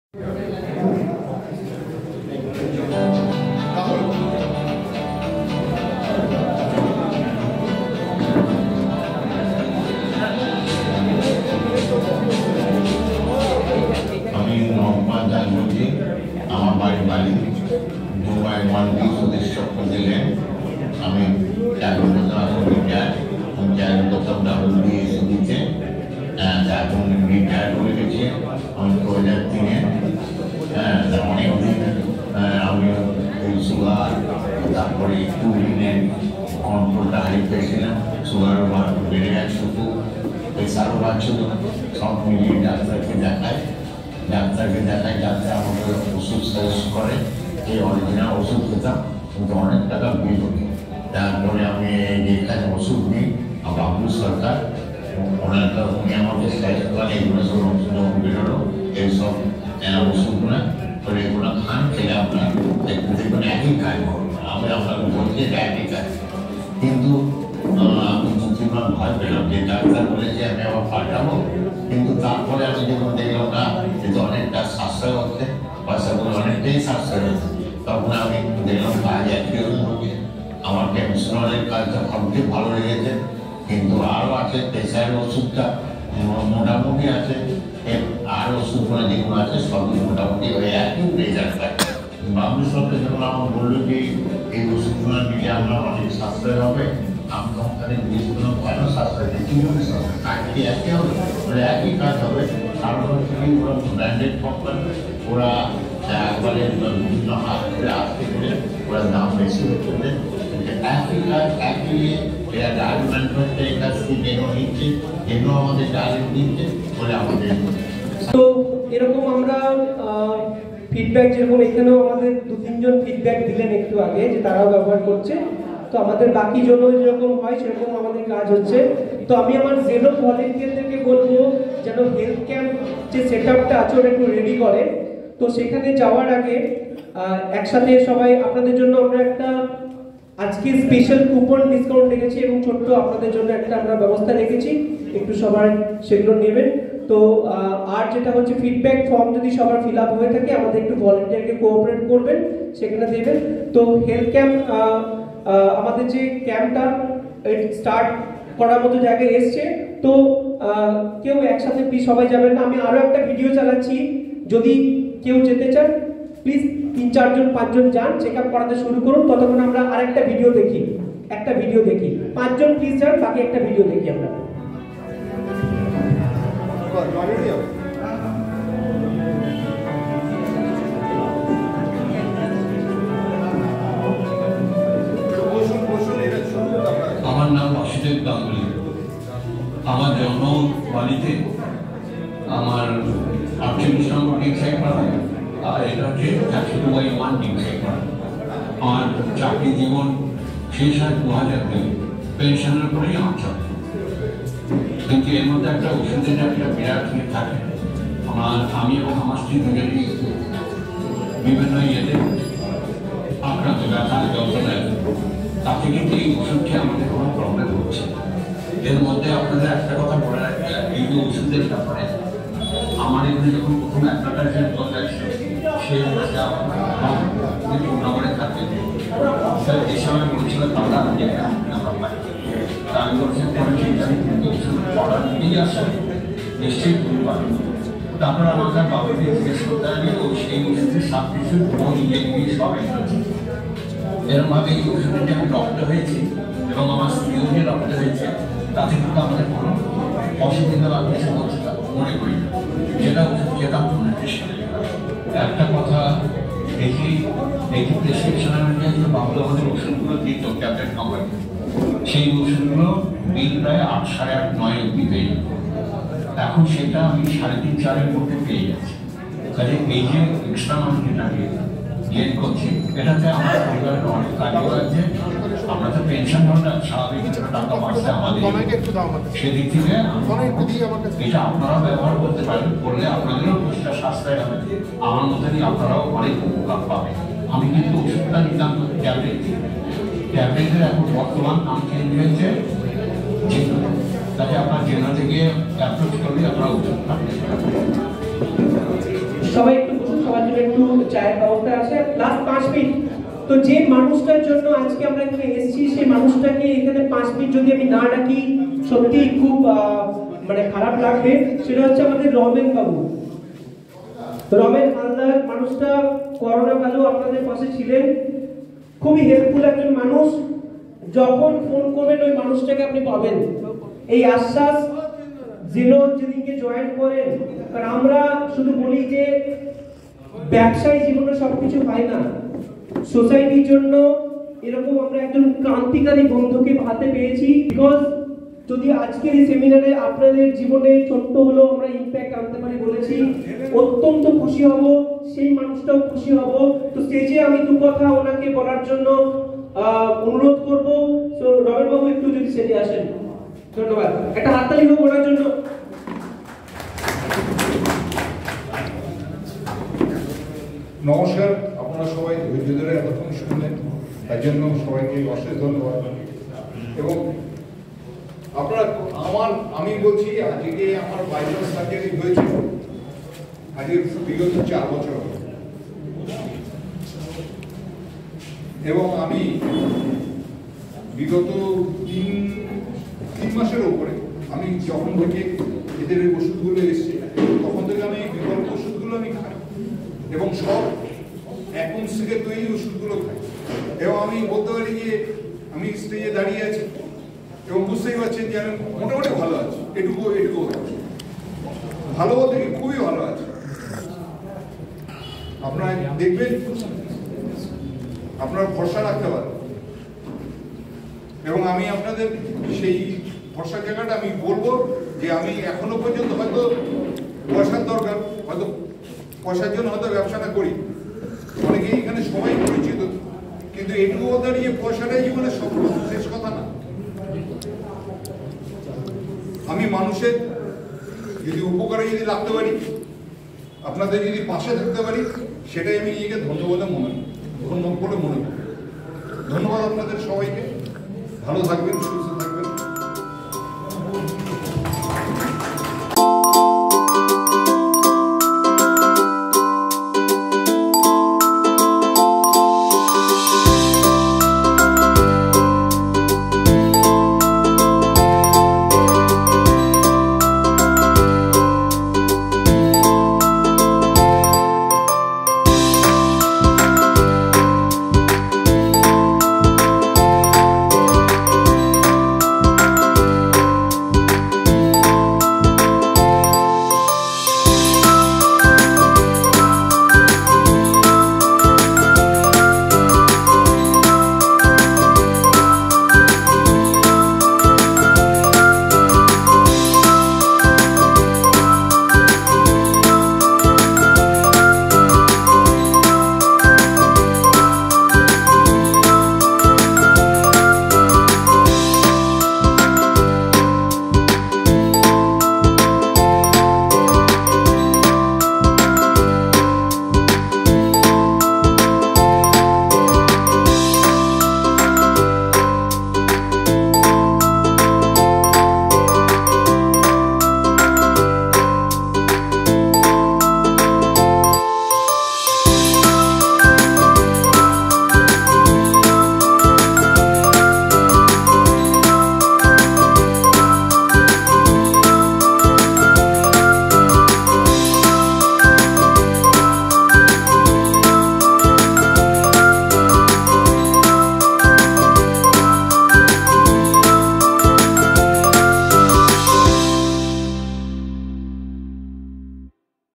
আমার বাড়ি বাড়ি দুবাই মান্ডি সদস্য দিলেন। আমি দিতে এখন রিটায়ার করে গেছি আমি 2003-এ। অনেকদিন আমি এই সুগার তারপরে ইউরিনের কন্ট্রোলটা হারিয়ে পেয়েছিলাম। সুগার বেড়ে গেছে, শুধু প্রেশারও বাড়ছিল। সব মিলিয়ে ডাক্তারকে দেখায়, ডাক্তার আমাকে ওষুধ সাজেস্ট করে। এই অরিজিনাল ওষুধ খেতাম, কিন্তু অনেক টাকা বিল হতো। তারপরে আমি যেখানে ওষুধ নিই বাবলু সরকার, উনি আমাকে সাজেস্ট করেন এগুলো সব ওষুধ বেরোলো, এইসব ওষুধগুলো করে এগুলো খান, খেলে আপনার একটু দেখবেন একই কাজ করবে। আমি আপনাকে বলছি এটা একই কাজ, কিন্তু আমি দুদিনবার ভয় পেলাম যে ডাক্তার বলেছে আমি আবার পাল্টাবো। কিন্তু তারপরে আমি যখন দেখলাম না কিন্তু অনেকটা সাশ্রয় হচ্ছে, পয়সাগুলো অনেকটাই সাশ্রয় হচ্ছে, তখন আমি দেখলাম কাজ একই হচ্ছে। আমার টেনশনের কাজটা সবচেয়ে ভালো লেগেছে, কিন্তু আরও আছে প্রেশারের ওষুধটা মোটামুটি আছে, আর ওষুধগুলো যেগুলো আছে সবই মোটামুটি হয়ে একই রেজাল্ট পায়। বাবলু সরকার যখন আমার বললো যে এই ওষুধগুলো নিলে আপনার অনেক সাশ্রয় হবে, আমি কোম্পানি জিনিসগুলো কেন সাশ্রয় দিচ্ছি, কাজটি একই হবে, একই কাজ হবে। কারণ হচ্ছে ওরা ব্র্যান্ডেড কোম্পানি, ওরা একবারে বিভিন্ন হাত করে আসতে করে ওরা দাম বেশি হচ্ছে। একই কাজ একই এরা ডাল ম্যানুফ্যাকচার এই কাজটি যেন নিচ্ছে, যেন আমাদের ডালে দিচ্ছে বলে আমাদের। তো এরকম আমরা ফিডব্যাক, যেরকম এখানেও আমাদের 2-3 জন ফিডব্যাক দিলেন একটু আগে যে তারাও ব্যবহার করছে, তো আমাদের বাকি জন্য যেরকম হয় সেরকম আমাদের কাজ হচ্ছে। তো আমি আমার জেনো ভলেন্টিয়ারদেরকে বলবো যেন হেলথ ক্যাম্প যে সেট আপটা আছে ওটা একটু রেডি করে। তো সেখানে যাওয়ার আগে একসাথে সবাই আপনাদের জন্য আমরা একটা আজকে স্পেশাল কুপন ডিসকাউন্ট রেখেছি এবং ছোট্ট আপনাদের জন্য একটা আমরা ব্যবস্থা রেখেছি, একটু সবাই সেগুলো নেবেন। তো আর যেটা হচ্ছে ফিডব্যাক ফর্ম যদি সবার ফিল আপ হয়ে থাকে আমাদের একটু ভলেন্টিয়ারকে কোঅপারেট করবেন, সেখানে দেবেন। তো হেলথ ক্যাম্প আমাদের যে ক্যাম্পটা স্টার্ট করার মতো জায়গায় এসছে, তো কেউ একসাথে প্লিজ সবাই যাবেন না। আমি আরও একটা ভিডিও চালাচ্ছি, যদি কেউ যেতে চান প্লিজ 3-4 জন 5 জন যান, চেক আপ করাতে শুরু করুন। ততক্ষণ আমরা আরেকটা ভিডিও দেখি, 5 জন প্লিজ যান, বাকি একটা ভিডিও দেখি আমরা। আমার নাম অসিত গাঙ্গুলি। আমার জন্ম বাড়িতে, আমার 48 নম্বর ডিসাইড করা, আর এটা হচ্ছে 102/1 ডিসাইড করা। আমার চাকরি জীবন শেষ হয় 2000-এ, পেনশনের পরেই আমার চাকরি। কিন্তু এর মধ্যে একটা ওষুধের একটা বিরাট ইয়ে থাকে। আমি এবং আমার স্ত্রী দুজনেই বিভিন্ন ইয়েতে আক্রান্ত, ব্যথা যন্ত্রণায়, তাতে কিন্তু এই ওষুধটি আমাদের কোনো প্রবলেম হচ্ছে। এর মধ্যে আপনাদের একটা কথা বলে রাখি, এই যে ওষুধের ব্যাপারে আমার এখানে যখন প্রথম অ্যাডভার্টাইজমেন্ট করতে আসছে, সেই নগরে থাকে এই সময় বলছিল আমরা পাই, তা আমি বলছি ওষুধ অর্ডার নিয়ে আসে নিশ্চয়ই ভুল পাবেন। তারপর আমাকে বাবুকে জিজ্ঞেস করতে হবে ও সেই ওষুধের সব কিছু সব এরমভাবে এই ওষুধটি আমি ডক্টর হয়েছি এবং আমার স্ত্রীও যে ডক্টর হয়েছে, তাতে কিন্তু আমাদের কোনো অসুবিধা বা কিছু হচ্ছে না মনে করি না। যেটা ওষুধ খেতাম মনে বেশি। একটা কথা দেখি, প্রেসক্রিপশনের মধ্যে বাবুল আমাদের ওষুধগুলো দিত ট্যাবলেট কোম্পানি, সেই ওষুধগুলো বিল প্রায় 8, 8.5, 9 অব্দি পেয়ে যেত। এখন সেটা আমি 3.5-4-এর মধ্যে পেয়ে যাচ্ছি। কাজে এই যে এক্সট্রা আমি যেটাকে গেন করছি, এটাতে আমার পরিবারের অনেক কাজে হয়েছে। আমরা তো পেনশন ধরনের স্বাভাবিক টাকা বাঁচতে আমাদের, সেদিক থেকে এটা আপনারা ব্যবহার করতে পারেন, করলে আপনাদেরও কিছুটা সাশ্রয় হবে, আমার মতনই আপনারাও অনেক উপকার পাবেন। আমি কিন্তু ওষুধটা নিতাম ট্যাবলেট, ট্যাবলেটের এখন বর্তমান নাম চেঞ্জ হয়েছে জেনো। তাকে আপনার জেনো থেকে অ্যাপ্রোচ করলে আপনারা ওষুধ পাবেন। সবাই একটু জন্য একটু চায়ের ব্যবস্থা আছে, লাস্ট 5 মিনিট। তো যে মানুষটার জন্য আজকে আমরা এখানে এসেছি সেই মানুষটাকে এখানে 5 মিনিট যদি আমি না ডাকি সত্যি খুব মানে খারাপ লাগবে। সেটা হচ্ছে আমাদের রমেন বাবু, রমেন হালদার। মানুষটা করোনা কালেও আপনাদের পাশে ছিলেন, খুবই হেল্পফুল একজন মানুষ। যখন ফোন করবেন ওই মানুষটাকে আপনি পাবেন, এই আশ্বাস যেদিনকে জয়েন করেন। কারণ আমরা শুধু বলি যে ব্যবসায়ী জীবনে সবকিছু হয় না, সোসাইটির জন্য এরকম আমরা একজন ক্রান্তিকারী বন্ধুকে হাতে পেয়েছি। বিকজ যদি আজকের এই সেমিনারে আপনাদের জীবনে ছোট্ট হলেও আমরা ইম্প্যাক্ট আনতে পারি বলেছি, অত্যন্ত খুশি হব, সেই মানুষটাও খুশি হব। তো স্টেজে আমি দু কথা ওনাকে বলার জন্য অনুরোধ করব। তো রমেন বাবু একটু যদি স্টেজে আসেন, ধন্যবাদ। একটা হাততালি হোক ওনার জন্য। নমস্কার, আপনারা সবাই ধৈর্য ধরে এতক্ষণ শুনলেন, তার জন্য সবাইকে অশেষ ধন্যবাদ। এবং আপনারা আমি বলছি আজকে আমার বাইপাস সার্জারি হয়েছে আজকে বিগত 4 বছর হবে। এবং আমি বিগত 3 মাসের উপরে আমি যখন থেকে এদের ওষুধগুলো এসছে তখন থেকে আমি বিকল্প ওষুধগুলো আমি খাই এবং সব এখন থেকে তৈরি ওষুধগুলো খাই। এবং আমি বলতে পারি যে আমি স্টেজে দাঁড়িয়ে আছি এবং বুঝতেই পারছেন যে আমি মোটামুটি ভালো আছি, এটুকু ভালো বলতে খুবই ভালো আছে। আপনারা দেখবেন, আপনারা ভরসা রাখতে পারেন এবং আমি আপনাদের সেই ভরসার জায়গাটা আমি বলবো যে আমি এখনো পর্যন্ত হয়তো পয়সার দরকার, হয়তো পয়সার জন্য হয়তো ব্যবসাটা করি, অনেকেই এখানে সবাই পরিচিত, কিন্তু এটুকু দাঁড়িয়ে পয়সাটাই জীবনে সব শেষ কথা না। আমি মানুষের যদি উপকারে যদি লাগতে পারি, আপনাদের যদি পাশে থাকতে পারি, সেটাই আমি নিজেকে ধন্য বলে মনে করি। ধন্যবাদ আপনাদের সবাইকে, ভালো থাকবেন, সুস্থ